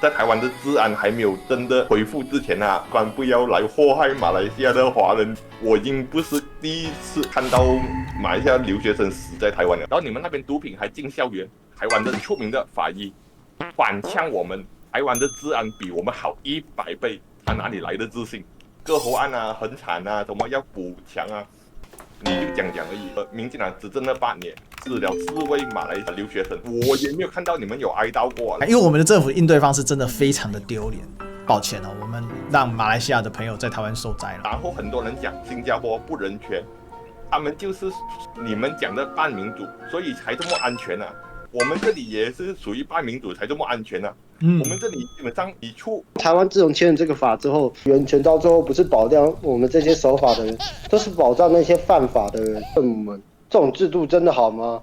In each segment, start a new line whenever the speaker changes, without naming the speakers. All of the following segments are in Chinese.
在台湾的治安还没有真的恢复之前啊，不要来祸害马来西亚的华人。我已经不是第一次看到马来西亚留学生死在台湾了。然后你们那边毒品还进校园，台湾的出名的法医反呛我们，台湾的治安比我们好100倍，他哪里来的自信？割喉案啊，很惨啊，什么要补强啊，你就讲而已。民进党执政了8年，死了4位马来留学生，我也没有看到你们有哀悼过。
因为我们的政府应对方式真的非常的丢脸，抱歉哦，我们让马来西亚的朋友在台湾受灾了。
然后很多人讲新加坡不人权，他们就是你们讲的半民主，所以才这么安全啊。我们这里也是属于半民主才这么安全啊。我们这里基本上一处
台湾自从签了这个法之后，源泉到最后不是保障我们这些守法的人，都是保障那些犯法的人。我们这种制度真的好吗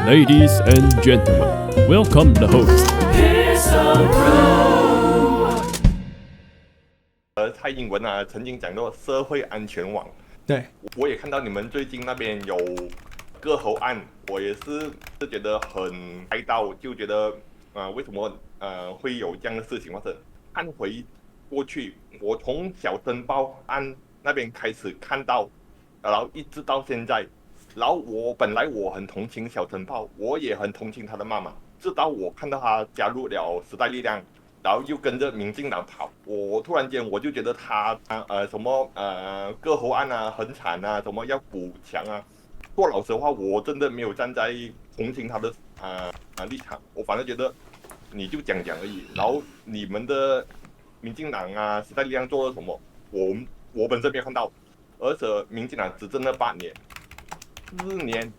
？Ladies and gentlemen, welcome the host.
蔡英文啊，曾经讲过社会安全网。
对，
我也看到你们最近那边有割喉案，我也是觉得很哀悼，就觉得为什么会有这样的事情发生？看回过去，我从小申报案那边开始看到，然后一直到现在，然后本来我很同情小申报，我也很同情他的妈妈，直到我看到他加入了时代力量，然后又跟着民进党跑，我突然间我就觉得他什么割喉案啊很惨啊，什么要补强啊。说老实话，我真的没有站在同情他的立场，我反而觉得你就讲而已。然后你们的民进党啊、时代力量做了什么，我本身没有看到。而且民进党执政了8年，4年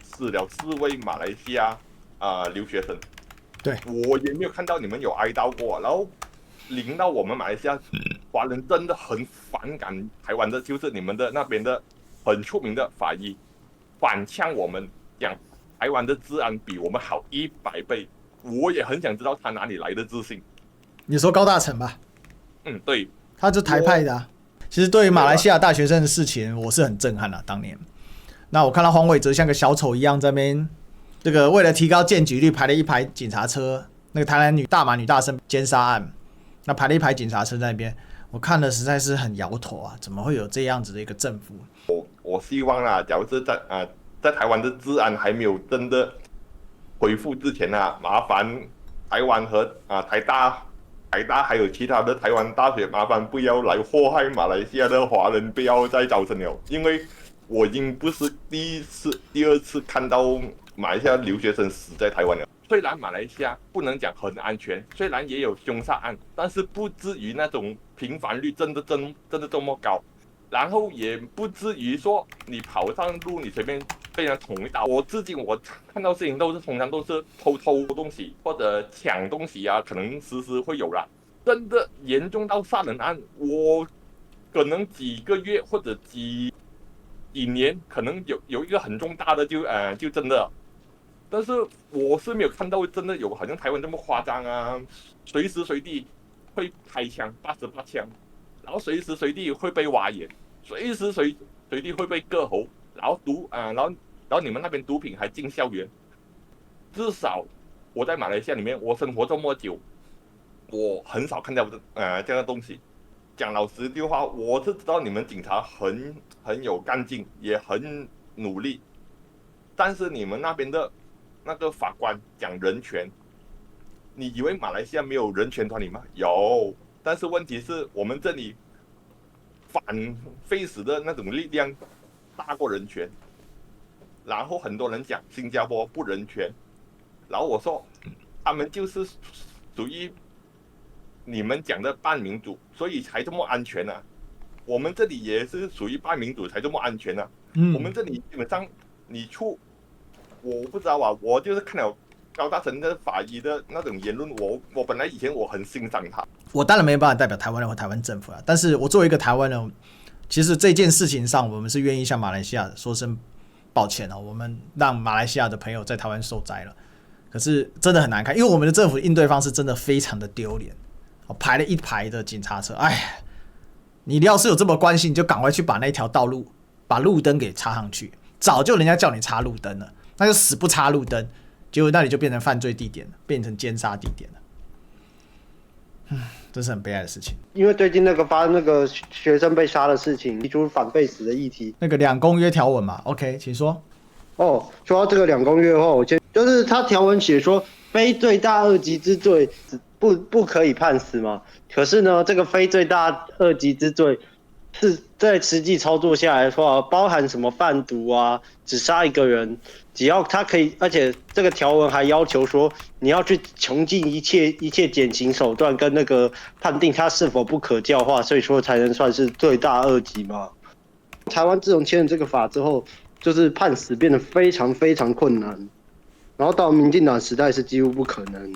死了4位马来西亚留学生，
对
我也没有看到你们有哀悼过。然后令到我们马来西亚华人真的很反感台湾的，就是你们的那边的很出名的法医。反呛我们讲台湾的治安比我们好100倍，我也很想知道他哪里来的自信。
你说高大成吧？
对，
他就台派的啊。其实对于马来西亚大学生的事情，我是很震撼的。当年，那我看到黄伟哲像个小丑一样在那边，这个为了提高检举率，排了一排警察车。那个台南大马女大生奸杀案，那排了一排警察车在那边，我看了实在是很摇头啊！怎么会有这样子的一个政府？
我希望啊，假如是在台湾的治安还没有真的恢复之前啊，麻烦台湾和台大还有其他的台湾大学，麻烦不要来祸害马来西亚的华人，不要再造成了。因为我已经不是第2次看到马来西亚留学生死在台湾了。虽然马来西亚不能讲很安全，虽然也有凶杀案，但是不至于那种频繁率真的这么高。然后也不至于说你跑上路你随便被人捅一刀。至今我看到事情通常都是偷东西或者抢东西啊，可能时会有啦。真的严重到杀人案，我可能几个月或者几年，可能有一个很重大的就真的。但是我是没有看到真的有好像台湾这么夸张啊，随时随地会开枪88枪。然后随时随地会被挖眼，随时随地会被割喉，然后然后你们那边毒品还进校园。至少我在马来西亚里面，我生活这么久，我很少看到这样的东西。讲老实的话，我是知道你们警察很有干劲，也很努力，但是你们那边的那个法官讲人权，你以为马来西亚没有人权团体吗？有。但是问题是我们这里反废死的那种力量大过人权，然后很多人讲新加坡不人权，然后我说他们就是属于你们讲的半民主，所以才这么安全啊。我们这里也是属于半民主才这么安全啊。我们这里基本上我不知道啊，我就是看了高大成的法医的那种言论，我本来以前我很欣赏他。
我当然没办法代表台湾人或台湾政府了，但是我作为一个台湾人，其实这件事情上，我们是愿意向马来西亚说声抱歉哦，我们让马来西亚的朋友在台湾受灾了。可是真的很难看，因为我们的政府应对方式真的非常的丢脸，排了一排的警察车，哎，你要是有这么关心，你就赶快去把那条道路把路灯给插上去，早就人家叫你插路灯了，那就死不插路灯，结果那里就变成犯罪地点了，变成奸杀地点了。这是很悲哀的事情。
因为最近发生那个学生被杀的事情，提出反废死的议题。
那个2公约条文嘛 ，OK， 请说。
哦，说到这个2公约的话，我就是他条文写说，非罪大恶极之罪不可以判死嘛。可是呢，这个非罪大恶极之罪是在实际操作下来的话，包含什么贩毒啊，只杀一个人，只要他可以，而且这个条文还要求说，你要去穷尽一切减刑手段，跟那个判定他是否不可教化，所以说才能算是罪大恶极嘛。台湾自从签了这个法之后，就是判死变得非常非常困难，然后到民进党时代是几乎不可能。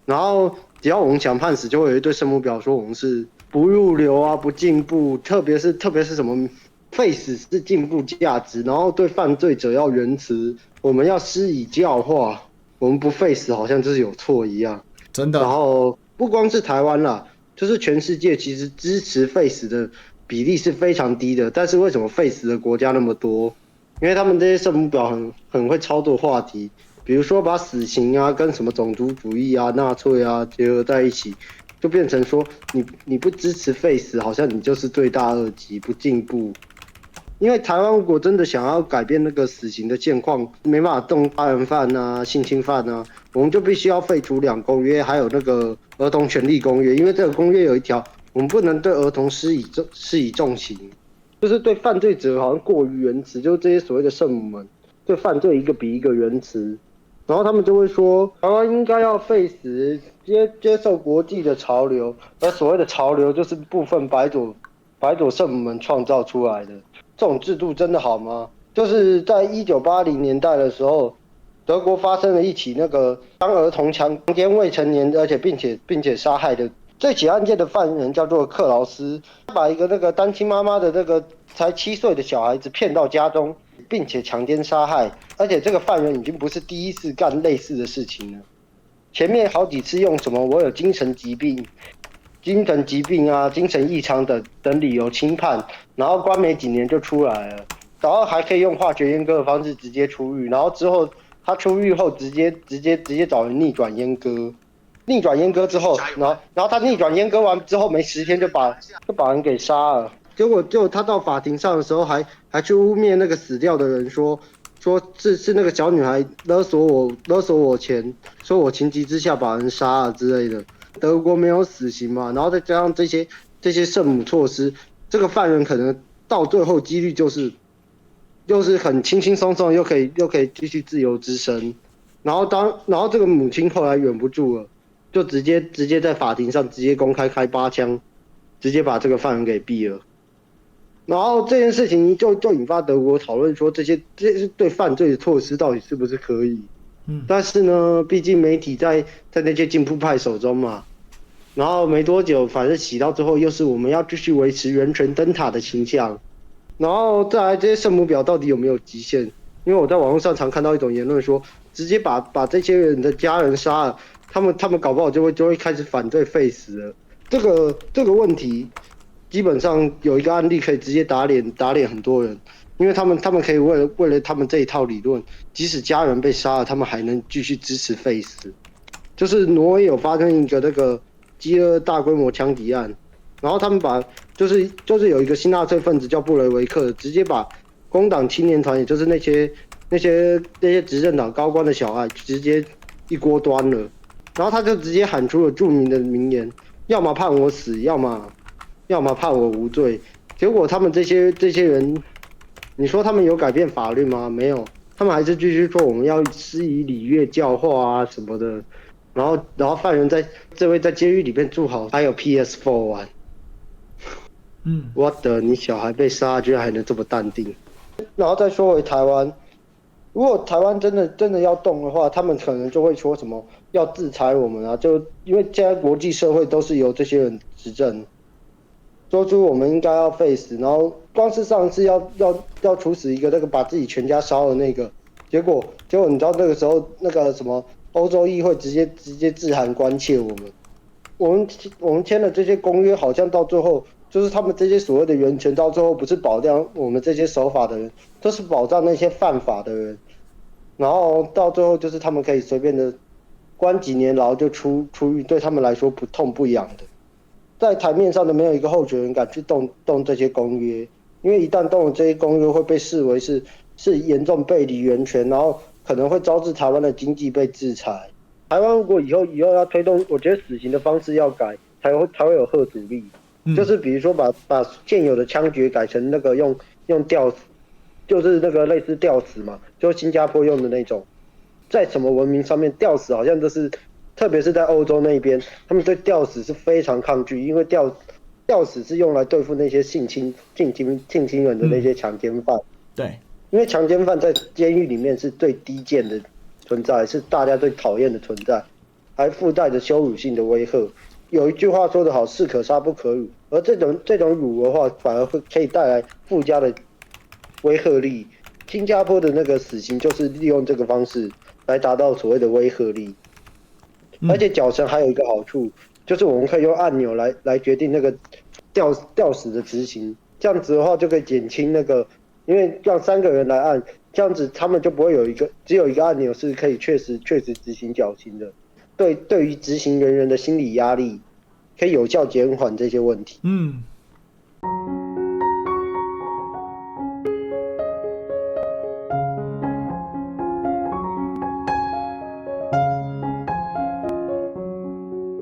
然后只要我们想判死，就会有一堆圣母婊说我们是不入流啊，不进步，特别是什么废死是进步价值，然后对犯罪者要仁慈，我们要施以教化，我们不废死好像就是有错一样。
真的。
然后不光是台湾啦，就是全世界其实支持废死的比例是非常低的，但是为什么废死的国家那么多？因为他们这些圣母婊很会操作话题，比如说把死刑啊跟什么种族主义啊、纳粹啊结合在一起，就变成说你不支持废死，好像你就是罪大恶极，不进步。因为台湾如果真的想要改变那个死刑的现况，没办法动杀人犯啊、性侵犯啊，我们就必须要废除2公约，还有那个儿童权利公约。因为这个公约有一条，我们不能对儿童施以重刑，就是对犯罪者好像过于仁慈，就是这些所谓的圣母们对犯罪一个比一个仁慈，然后他们就会说台湾应该要废死，接受国际的潮流，而所谓的潮流就是部分白左圣母们创造出来的。这种制度真的好吗？就是在1980年代的时候，德国发生了一起那个当儿童强奸未成年，而且并且杀害的这起案件的犯人叫做克劳斯，他把一个那个单亲妈妈的那个才7岁的小孩子骗到家中，并且强奸杀害，而且这个犯人已经不是第一次干类似的事情了，前面好几次用什么我有精神疾病啊、精神异常等理由轻判，然后关没几年就出来了，然后还可以用化学阉割的方式直接出狱，然后之后他出狱后直接找人逆转阉割之后，然后他逆转阉割完之后没10天就把人给杀了，结果他到法庭上的时候还去污蔑那个死掉的人说是那个小女孩勒索我钱，说我情急之下把人杀了之类的。德国没有死刑嘛，然后再加上这些圣母措施，这个犯人可能到最后几率就是很轻轻松松又可以继续自由之身，然后这个母亲后来忍不住了，就直接在法庭上直接公开开8枪，直接把这个犯人给毙了。然后这件事情就引发德国讨论说这些对犯罪的措施到底是不是可以。但是呢，毕竟媒体在那些进步派手中嘛，然后没多久，反正洗到之后又是我们要继续维持人权灯塔的形象，然后再来这些圣母婊到底有没有极限？因为我在网络上常看到一种言论说，直接把这些人的家人杀了，他们搞不好就会开始反对废死了。这个问题基本上有一个案例可以直接打脸很多人。因为他们可以为了他们这一套理论，即使家人被杀了，他们还能继续支持废死。就是挪威有发生一个那个饥饿大规模枪击案，然后他们把就是有一个新纳粹分子叫布雷维克，直接把工党青年团，也就是那些执政党高官的小孩，直接一锅端了。然后他就直接喊出了著名的名言：要么判我死，要么判我无罪。结果他们这些人。你说他们有改变法律吗？没有，他们还是继续说我们要施以礼乐教化啊什么的，然后犯人在监狱里面住好，还有 PS4 玩。我的，你小孩被杀居然还能这么淡定。然后再说回台湾，如果台湾真的要动的话，他们可能就会说什么要制裁我们啊，就因为现在国际社会都是由这些人执政。说出我们应该要废死，然后光是上次要处死一个那个把自己全家烧的那个，结果你知道那个时候那个什么欧洲议会直接致函关切我们签了这些公约，好像到最后就是他们这些所谓的人权，到最后不是保障我们这些守法的人，都是保障那些犯法的人，然后到最后就是他们可以随便的关几年牢就出狱，对他们来说不痛不痒的。在台面上的没有一个候选人敢去动这些公约，因为一旦动了这些公约，会被视为是严重背离人权，然后可能会招致台湾的经济被制裁。台湾如果以后要推动，我觉得死刑的方式要改，才会有吓阻力。就是比如说把现有的枪决改成那个用吊死，就是那个类似吊死嘛，就是新加坡用的那种。在什么文明上面，吊死好像就是，特别是在欧洲那边，他们对吊死是非常抗拒，因为吊死是用来对付那些性侵人的那些强奸犯。
对，
因为强奸犯在监狱里面是最低贱的存在，是大家最讨厌的存在，还附带着羞辱性的威吓。有一句话说得好，士可杀不可辱，而这种辱的话，反而可以带来附加的威吓力。新加坡的那个死刑就是利用这个方式来达到所谓的威吓力，而且绞绳还有一个好处，就是我们可以用按钮来决定那个吊死的执行，这样子的话就可以减轻那个，因为让3个人来按，这样子他们就不会只有一个按钮是可以确实执行绞刑的。对于执行人员的心理压力，可以有效减缓这些问题。